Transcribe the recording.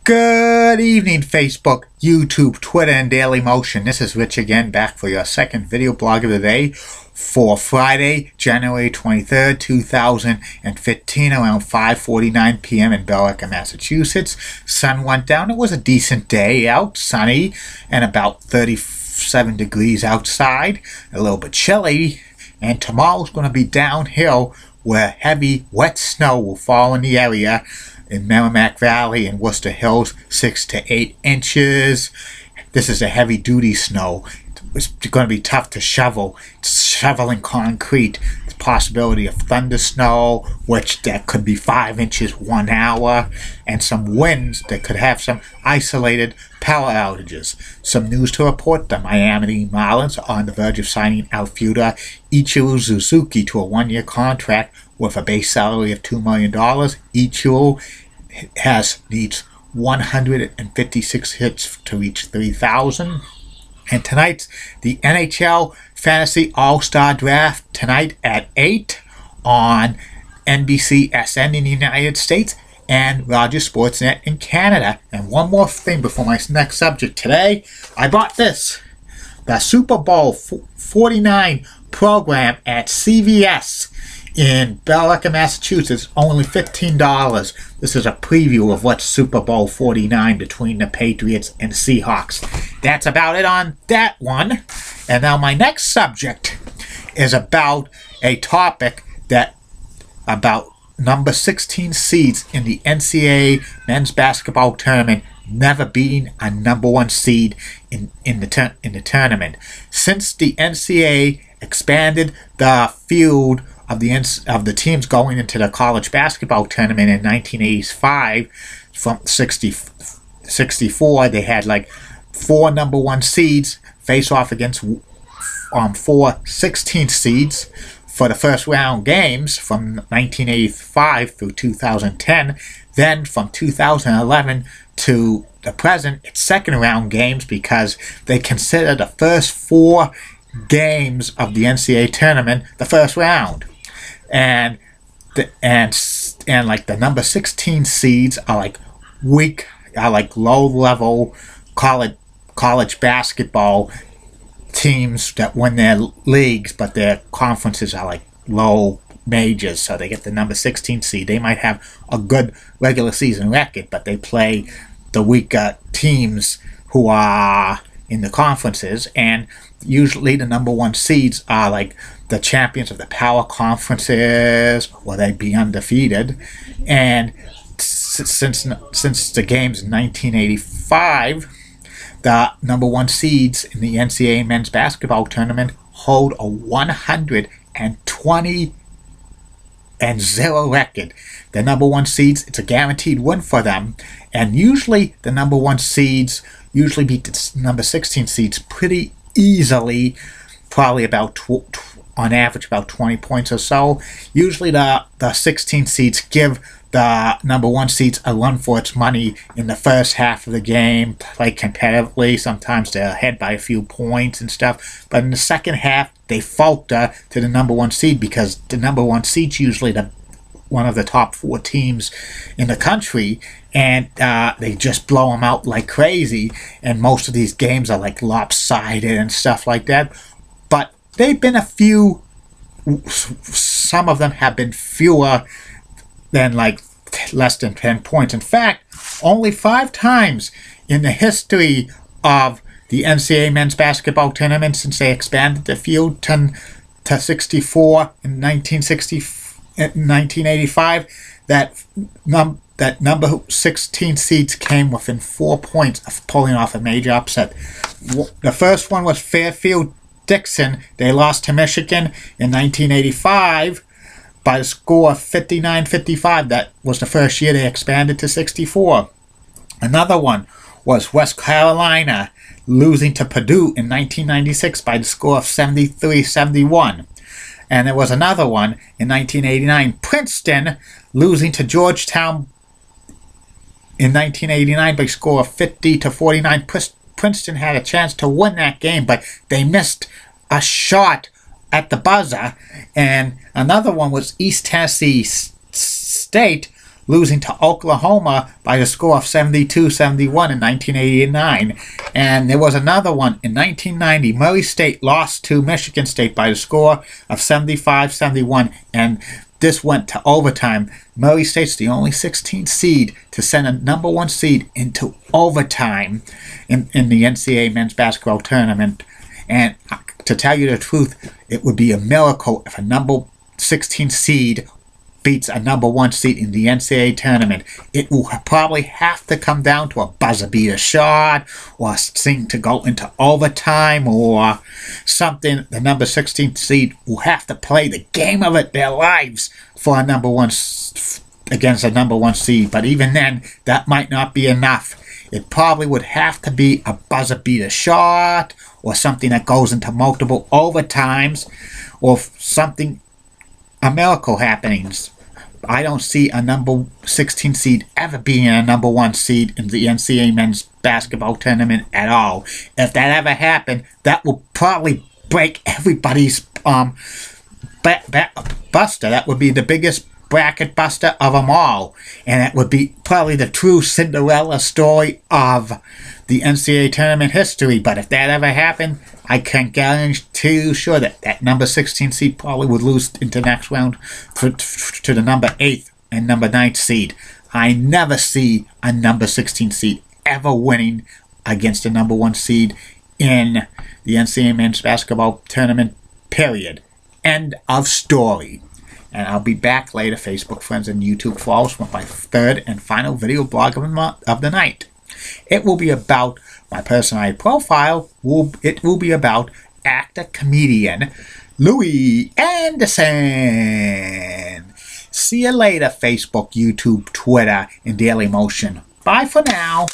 Good evening, Facebook, YouTube, Twitter, and Daily Motion. This is Rich again, back for your second video blog of the day for Friday, January 23rd, 2015, around 5:49 p.m. in Billerica, Massachusetts. Sun went down. It was a decent day out, sunny, and about 37 degrees outside. A little bit chilly, and tomorrow's going to be downhill where heavy, wet snow will fall in the area. In Merrimack Valley and Worcester Hills, 6 to 8 inches. This is a heavy-duty snow. It's going to be tough to shovel. It's shoveling concrete. There's a possibility of thunder snow, which that could be 5 inches 1 hour, and some winds that could have some isolated power outages. Some news to report: the Miami Marlins are on the verge of signing outfielder Ichiro Suzuki to a 1-year contract with a base salary of $2 million. Ichiro needs 156 hits to reach 3,000. And tonight's the NHL Fantasy All-Star Draft tonight at 8 on NBCSN in the United States and Rogers Sportsnet in Canada. And one more thing before my next subject today, I bought this. The Super Bowl 49 program at CVS in Billerica, Massachusetts, only $15. This is a preview of what's Super Bowl 49 between the Patriots and Seahawks. That's about it on that one. And now my next subject is about a topic about number 16 seeds in the NCAA men's basketball tournament never being a number 1 seed in the tournament. Since the NCAA expanded the field of the teams going into the college basketball tournament in 1985 from 64, they had like 4 number 1 seeds face off against 4 16 seeds for the first round games from 1985 through 2010. Then from 2011 to the present, it's second round games because they consider the first 4 games of the NCAA tournament the first round. And like the number 16 seeds are like low level college basketball teams that win their leagues, but their conferences are like low majors, so they get the number 16 seed. They might have a good regular season record, but they play the weaker teams who are in the conferences, and usually the number 1 seeds are like the champions of the power conferences, or they'd be undefeated. And since the games in 1985, the number 1 seeds in the NCAA men's basketball tournament hold a 120-0 record. The number 1 seeds, it's a guaranteed win for them, and usually the number 1 seeds usually beat the number 16 seeds pretty easily, probably about on average about 20 points or so. Usually the 16 seeds give the number 1 seeds a run for its money in the first half of the game, play competitively. Sometimes they're ahead by a few points and stuff, but in the second half they falter to the number 1 seed because the number 1 seed's usually one of the top 4 teams in the country, and they just blow them out like crazy. And most of these games are like lopsided and stuff like that. But they've been some of them have been fewer than like less than 10 points. In fact, only 5 times in the history of the NCAA men's basketball tournament since they expanded the field to 64 in 1985, that number 16 seeds came within 4 points of pulling off a major upset. The first one was Fairfield-Dixon. They lost to Michigan in 1985 by the score of 59-55. That was the first year they expanded to 64. Another one was West Carolina losing to Purdue in 1996 by the score of 73-71. And there was another one in 1989, Princeton losing to Georgetown in 1989 by a score of 50-49. Princeton had a chance to win that game, but they missed a shot at the buzzer. And another one was East Tennessee State losing to Oklahoma by the score of 72-71 in 1989. And there was another one in 1990. Murray State lost to Michigan State by the score of 75-71, and this went to overtime. Murray State's the only 16th seed to send a number one seed into overtime in the NCAA men's basketball tournament. And to tell you the truth, it would be a miracle if a number 16 seed beats a number one seed in the NCAA tournament. It will probably have to come down to a buzzer beater shot, or something to go into overtime, or something. The number 16 seed will have to play the game of their lives for a number one against a number one seed. But even then, that might not be enough. It probably would have to be a buzzer beater shot, or something that goes into multiple overtimes, or something, a miracle happenings. I don't see a number 16 seed ever being a number one seed in the NCAA men's basketball tournament at all. If that ever happened, that will probably break everybody's buster. That would be the biggest bracket buster of them all. And that would be probably the true Cinderella story of the NCAA tournament history. But if that ever happened, I can guarantee you sure that that number 16 seed probably would lose into the next round to the number 8th and number 9th seed. I never see a number 16 seed ever winning against a number 1 seed in the NCAA men's basketball tournament, period. End of story. And I'll be back later, Facebook friends and YouTube followers, with my third and final video blog of the night. It will be about my personality profile. It will be about actor-comedian Louis Anderson. See you later, Facebook, YouTube, Twitter, and Daily Motion. Bye for now.